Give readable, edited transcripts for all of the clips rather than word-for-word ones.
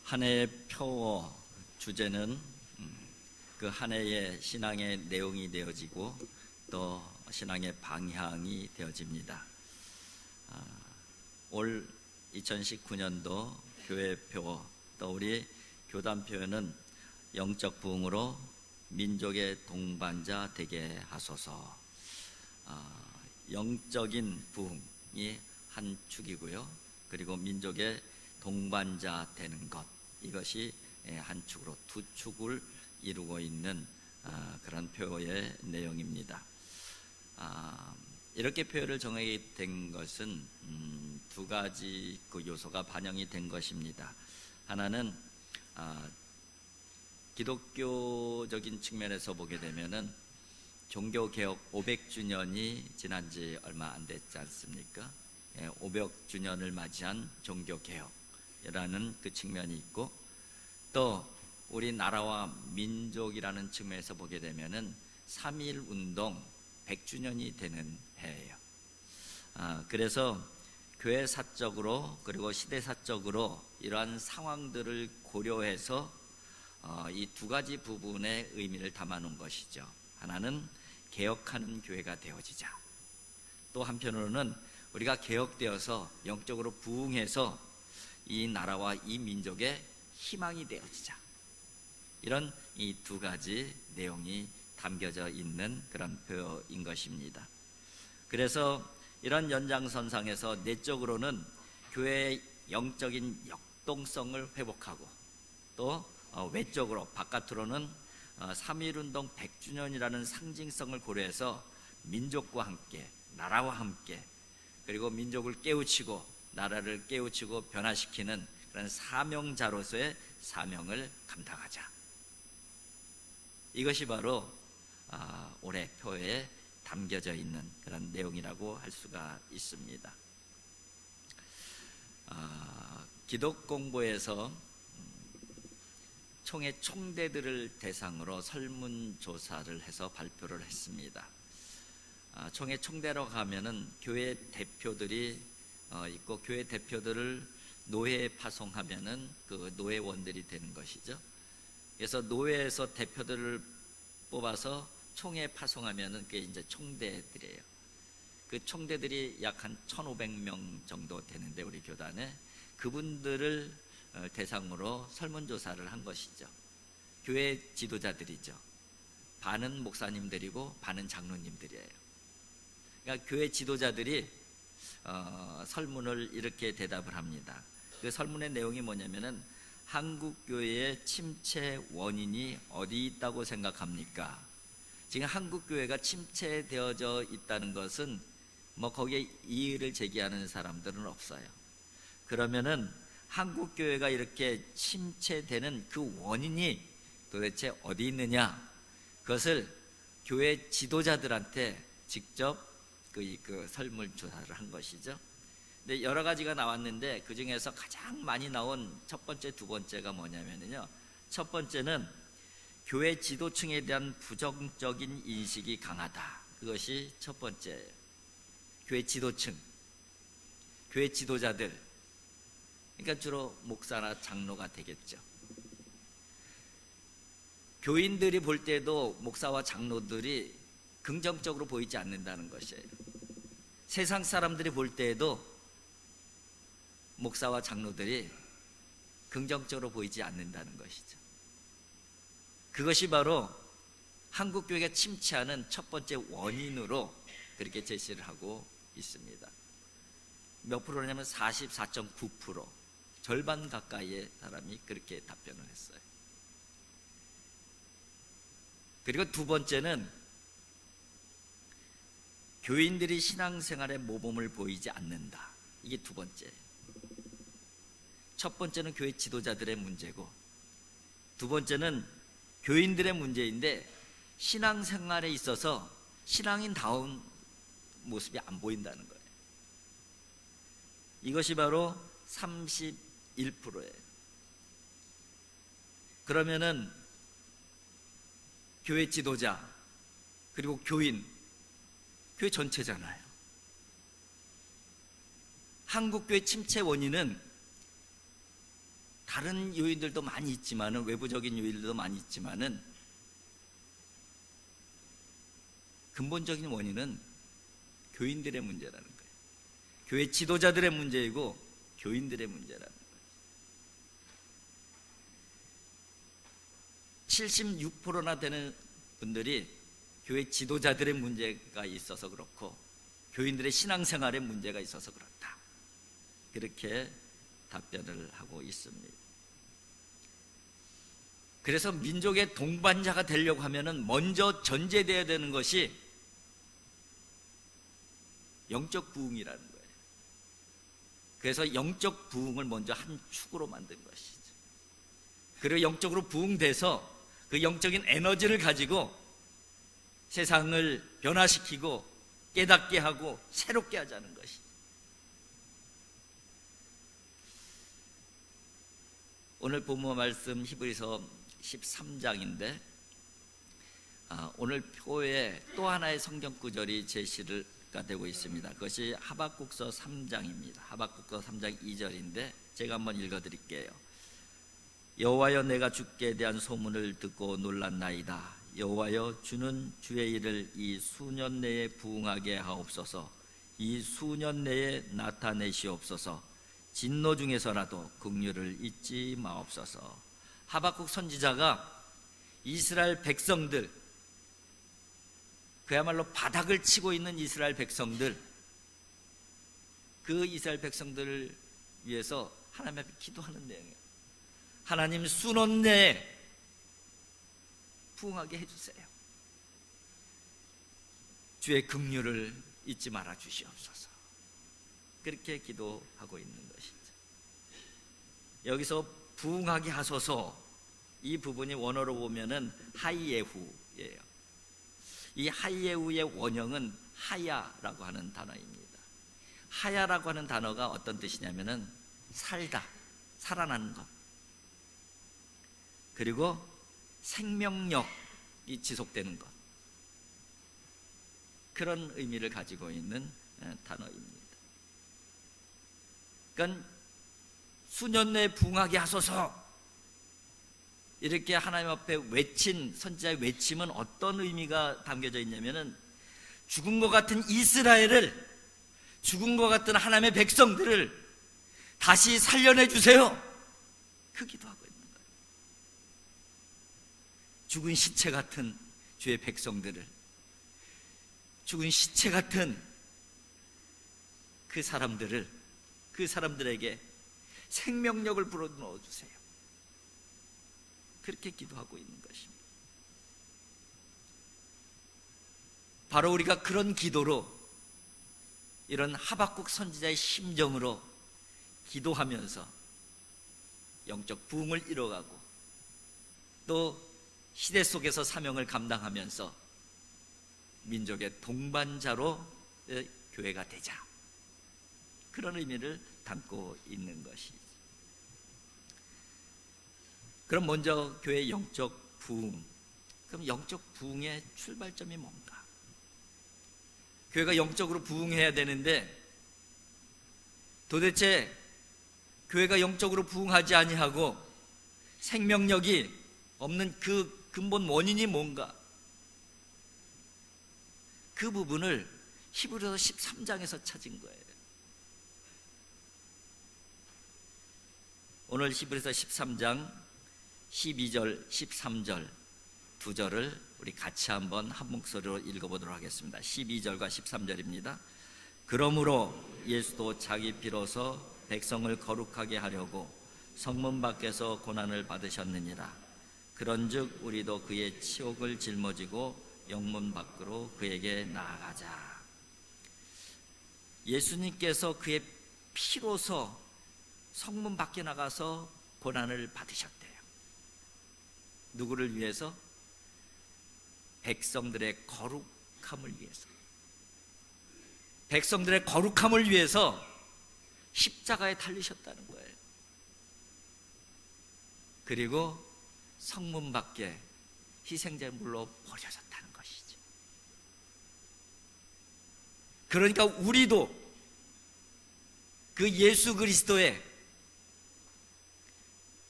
한 해의 표어 주제는 그 한 해의 신앙의 내용이 되어지고 또 신앙의 방향이 되어집니다. 올 2019년도 교회 표어 또 우리 교단 표어는 영적 부흥으로 민족의 동반자 되게 하소서. 영적인 부흥이 한 축이고요. 그리고 민족의 동반자 되는 것, 이것이 한 축으로 두 축을 이루고 있는 그런 표어의 내용입니다. 이렇게 표어를 정하게 된 것은 두 가지 그 요소가 반영이 된 것입니다. 하나는 기독교적인 측면에서 보게 되면은 종교개혁 500주년이 지난 지 얼마 안 됐지 않습니까? 500주년을 맞이한 종교개혁이라는 그 측면이 있고, 또 우리나라와 민족이라는 측면에서 보게 되면은 3.1 운동 100주년이 되는 해예요. 그래서 교회사적으로 그리고 시대사적으로 이러한 상황들을 고려해서 이 두 가지 부분의 의미를 담아놓은 것이죠. 하나는 개혁하는 교회가 되어지자, 또 한편으로는 우리가 개혁되어서 영적으로 부흥해서 이 나라와 이 민족의 희망이 되어지자, 이런 이 두 가지 내용이 담겨져 있는 그런 표어인 것입니다. 그래서 이런 연장선상에서 내적으로는 교회의 영적인 역동성을 회복하고, 또 외적으로 바깥으로는 3.1운동 100주년이라는 상징성을 고려해서 민족과 함께, 나라와 함께, 그리고 민족을 깨우치고 나라를 깨우치고 변화시키는 그런 사명자로서의 사명을 감당하자. 이것이 바로 올해 표에 담겨져 있는 그런 내용이라고 할 수가 있습니다. 기독공부에서 총회 총대들을 대상으로 설문조사를 해서 발표를 했습니다. 총회 총대로 가면은 교회 대표들이 있고, 교회 대표들을 노회에 파송하면은 그 노회원들이 되는 것이죠. 그래서 노회에서 대표들을 뽑아서 총회에 파송하면은 그게 이제 총대들이에요. 그 총대들이 약 한 1,500명 정도 되는데, 우리 교단에 그분들을 대상으로 설문조사를 한 것이죠. 교회 지도자들이죠. 반은 목사님들이고 반은 장로님들이에요. 그러니까 교회 지도자들이 설문을 이렇게 대답을 합니다. 그 설문의 내용이 뭐냐면은, 한국교회의 침체 원인이 어디 있다고 생각합니까? 지금 한국교회가 침체되어져 있다는 것은 뭐 거기에 이의를 제기하는 사람들은 없어요. 그러면은 한국교회가 이렇게 침체되는 그 원인이 도대체 어디 있느냐, 그것을 교회 지도자들한테 직접 그 설문조사를 한 것이죠. 근데 여러 가지가 나왔는데, 그 중에서 가장 많이 나온 첫 번째, 두 번째가 뭐냐면요, 첫 번째는 교회 지도층에 대한 부정적인 인식이 강하다. 그것이 첫 번째예요. 교회 지도층, 교회 지도자들, 그러니까 주로 목사나 장로가 되겠죠. 교인들이 볼 때도 목사와 장로들이 긍정적으로 보이지 않는다는 것이에요. 세상 사람들이 볼 때에도 목사와 장로들이 긍정적으로 보이지 않는다는 것이죠. 그것이 바로 한국교회가 침체하는 첫 번째 원인으로 그렇게 제시를 하고 있습니다. 몇 프로냐면 44.9%, 절반 가까이의 사람이 그렇게 답변을 했어요. 그리고 두 번째는 교인들이 신앙생활에 모범을 보이지 않는다. 이게 두 번째예요. 첫 번째는 교회 지도자들의 문제고, 두 번째는 교인들의 문제인데, 신앙생활에 있어서 신앙인다운 모습이 안 보인다는 거예요. 이것이 바로 31%예요. 그러면은 교회 지도자 그리고 교인, 교회 전체잖아요. 한국교회 침체 원인은 다른 요인들도 많이 있지만은, 외부적인 요인들도 많이 있지만은, 근본적인 원인은 교인들의 문제라는 거예요. 교회 지도자들의 문제이고 교인들의 문제라는 거예요. 76%나 되는 분들이 교회 지도자들의 문제가 있어서 그렇고 교인들의 신앙생활에 문제가 있어서 그렇다, 그렇게 답변을 하고 있습니다. 그래서 민족의 동반자가 되려고 하면은 먼저 전제되어야 되는 것이 영적 부흥이라는 거예요. 그래서 영적 부흥을 먼저 한 축으로 만든 것이죠. 그리고 영적으로 부흥돼서 그 영적인 에너지를 가지고 세상을 변화시키고 깨닫게 하고 새롭게 하자는 것이죠. 오늘 본문 말씀 히브리서 13장인데 오늘 표에 또 하나의 성경 구절이 제시가 되고 있습니다. 그것이 하박국서 3장입니다. 하박국서 3장 2절인데 제가 한번 읽어드릴게요. 여호와여, 내가 주께 대한 소문을 듣고 놀랐나이다. 여호와여, 주는 주의 일을 이 수년 내에 부응하게 하옵소서. 이 수년 내에 나타내시옵소서. 진노 중에서라도 긍휼을 잊지 마옵소서. 하박국 선지자가 이스라엘 백성들, 그야말로 바닥을 치고 있는 이스라엘 백성들, 그 이스라엘 백성들을 위해서 하나님 앞에 기도하는 내용이에요. 하나님, 수년 내에 부응하게 해주세요. 주의 긍휼을 잊지 말아 주시옵소서. 그렇게 기도하고 있는 것이죠. 여기서 부응하게 하소서, 이 부분이 원어로 보면은 하이예후예요. 이 하이예후의 원형은 하야라고 하는 단어입니다. 하야라고 하는 단어가 어떤 뜻이냐면은 살다, 살아나는 것, 그리고 생명력이 지속되는 것, 그런 의미를 가지고 있는 단어입니다. 그러니까 수년 내에 부응하게 하소서, 이렇게 하나님 앞에 외친 선지자의 외침은 어떤 의미가 담겨져 있냐면은 죽은 것 같은 이스라엘을, 죽은 것 같은 하나님의 백성들을 다시 살려내 주세요, 그 기도하고 있는 거예요. 죽은 시체 같은 주의 백성들을, 죽은 시체 같은 그 사람들에게 생명력을 불어넣어 주세요, 그렇게 기도하고 있는 것입니다. 바로 우리가 그런 기도로, 이런 하박국 선지자의 심정으로 기도하면서 영적 부흥을 이뤄가고 또 시대 속에서 사명을 감당하면서 민족의 동반자로 교회가 되자, 그런 의미를 담고 있는 것이죠. 그럼 먼저 교회의 영적 부흥, 그럼 영적 부흥의 출발점이 뭔가? 교회가 영적으로 부흥해야 되는데 도대체 교회가 영적으로 부흥하지 아니하고 생명력이 없는 그 근본 원인이 뭔가? 그 부분을 히브리서 13장에서 찾은 거예요. 오늘 히브리서 13장 12절, 13절 두 절을 우리 같이 한번 한 목소리로 읽어보도록 하겠습니다. 12절과 13절입니다. 그러므로 예수도 자기 피로서 백성을 거룩하게 하려고 성문 밖에서 고난을 받으셨느니라. 그런즉 우리도 그의 치욕을 짊어지고 영문 밖으로 그에게 나아가자. 예수님께서 그의 피로서 성문 밖에 나가서 고난을 받으셨대요. 누구를 위해서? 백성들의 거룩함을 위해서. 백성들의 거룩함을 위해서 십자가에 달리셨다는 거예요. 그리고 성문 밖에 희생제물로 버려졌다는 것이죠. 그러니까 우리도 그 예수 그리스도의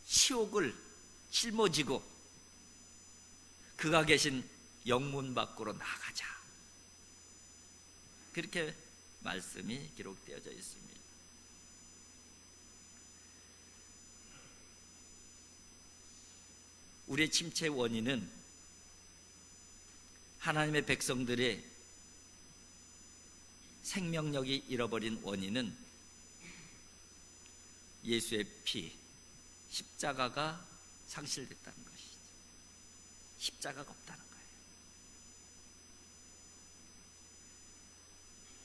치욕을 짊어지고 그가 계신 영문 밖으로 나가자. 그렇게 말씀이 기록되어져 있습니다. 우리의 침체의 원인은 하나님의 백성들의 생명력이 잃어버린 원인은 예수의 피, 십자가가 상실됐다는 것이죠. 십자가가 없다는 거예요.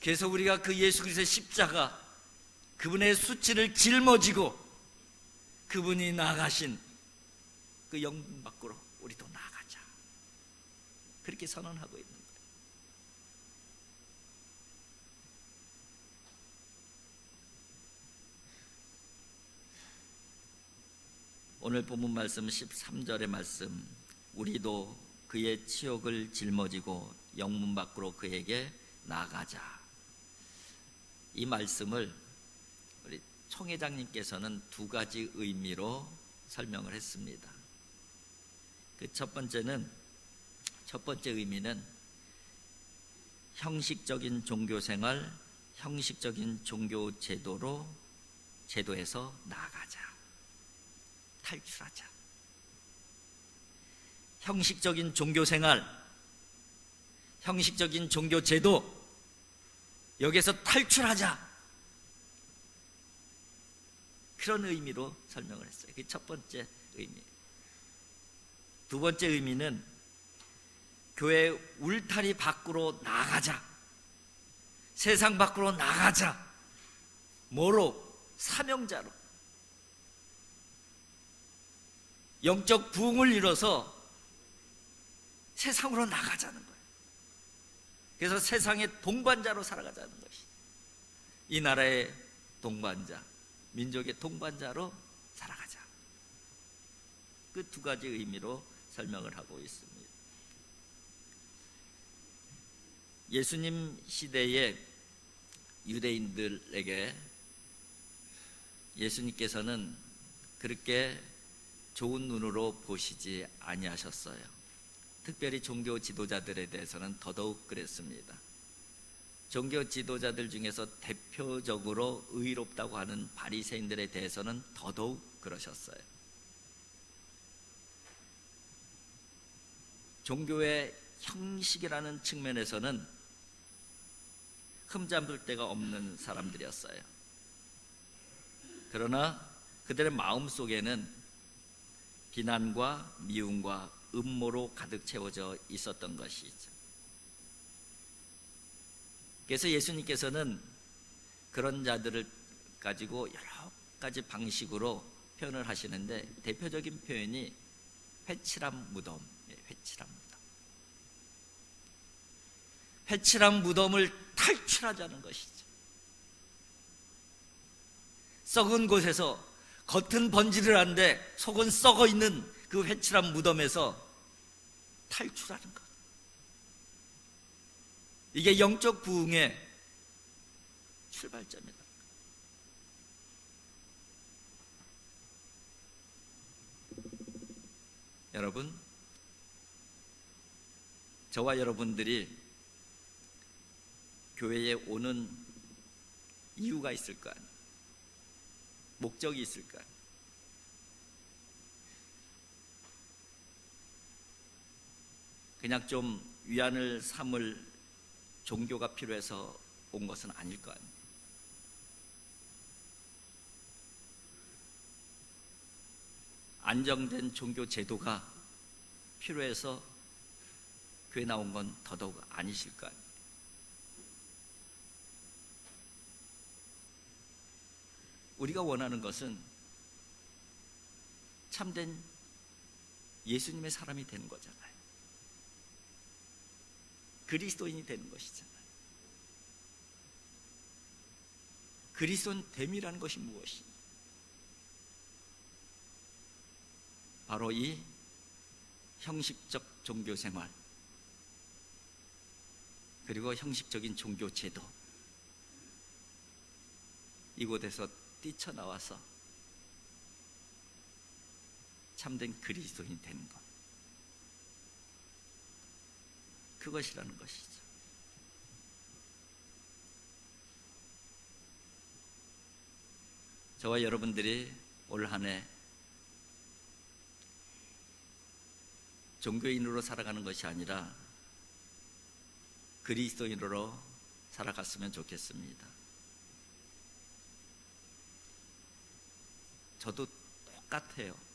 그래서 우리가 그 예수 그리스도의 십자가, 그분의 수치를 짊어지고 그분이 나가신 그 영문 밖으로 우리도 나가자. 그렇게 선언하고 있는 거예요. 오늘 본문 말씀 13절의 말씀, 우리도 그의 치욕을 짊어지고 영문 밖으로 그에게 나가자. 이 말씀을 우리 총회장님께서는 두 가지 의미로 설명을 했습니다. 그 첫 번째 의미는 형식적인 종교생활, 형식적인 종교 제도에서 나가자, 탈출하자. 형식적인 종교생활, 형식적인 종교 제도, 여기에서 탈출하자. 그런 의미로 설명을 했어요. 그게 첫 번째 의미. 두 번째 의미는 교회 울타리 밖으로 나가자. 세상 밖으로 나가자. 뭐로? 사명자로. 영적 부흥을 이뤄서 세상으로 나가자는 거예요. 그래서 세상의 동반자로 살아가자는 것이죠. 이 나라의 동반자, 민족의 동반자로 살아가자. 그 두 가지 의미로 설명을 하고 있습니다. 예수님 시대의 유대인들에게 예수님께서는 그렇게 좋은 눈으로 보시지 아니하셨어요. 특별히 종교 지도자들에 대해서는 더더욱 그랬습니다. 종교 지도자들 중에서 대표적으로 의롭다고 하는 바리새인들에 대해서는 더더욱 그러셨어요. 종교의 형식이라는 측면에서는 흠잡을 데가 없는 사람들이었어요. 그러나 그들의 마음속에는 비난과 미움과 음모로 가득 채워져 있었던 것이죠. 그래서 예수님께서는 그런 자들을 가지고 여러 가지 방식으로 표현을 하시는데, 대표적인 표현이 회칠한 무덤, 회칠한 무덤. 회칠한 무덤을 탈출하자는 것이죠. 썩은 곳에서, 겉은 번지르한데 속은 썩어 있는 그 회칠한 무덤에서 탈출하는 것. 이게 영적 부흥의 출발점이다. 여러분, 저와 여러분들이 교회에 오는 이유가 있을까요? 목적이 있을까요? 그냥 좀 위안을 삼을 종교가 필요해서 온 것은 아닐 거 아니에요. 안정된 종교 제도가 필요해서 교회 나온 건 더더욱 아니실 거 아니에요. 우리가 원하는 것은 참된 예수님의 사람이 되는 거잖아요. 그리스도인이 되는 것이잖아요. 그리스도인 됨이라는 것이 무엇이냐? 바로 이 형식적 종교생활, 그리고 형식적인 종교 제도, 이곳에서 뛰쳐나와서 참된 그리스도인이 되는 것, 그것이라는 것이죠. 저와 여러분들이 올 한 해 종교인으로 살아가는 것이 아니라 그리스도인으로 살아갔으면 좋겠습니다. 저도 똑같아요.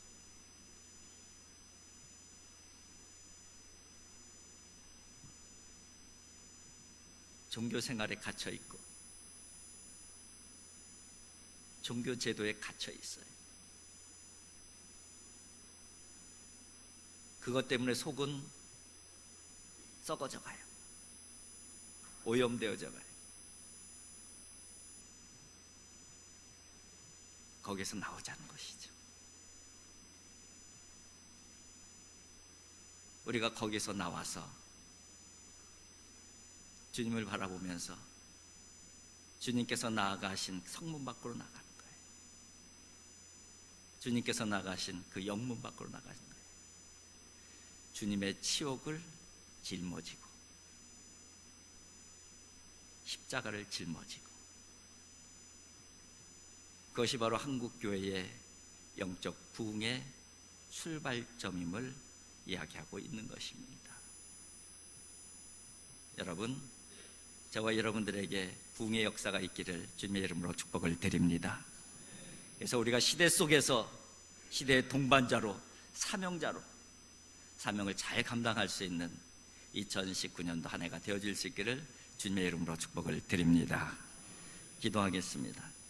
종교 생활에 갇혀 있고 종교 제도에 갇혀 있어요. 그것 때문에 속은 썩어져 가요. 오염되어져 가요. 거기서 나오자는 것이죠. 우리가 거기서 나와서 주님을 바라보면서 주님께서 나아가신 성문 밖으로 나가는 거예요. 주님께서 나가신 그 영문 밖으로 나가는 거예요. 주님의 치욕을 짊어지고 십자가를 짊어지고, 그것이 바로 한국교회의 영적 부흥의 출발점임을 이야기하고 있는 것입니다. 여러분, 저와 여러분들에게 부흥의 역사가 있기를 주님의 이름으로 축복을 드립니다. 그래서 우리가 시대 속에서 시대의 동반자로, 사명자로 사명을 잘 감당할 수 있는 2019년도 한 해가 되어질 수 있기를 주님의 이름으로 축복을 드립니다. 기도하겠습니다.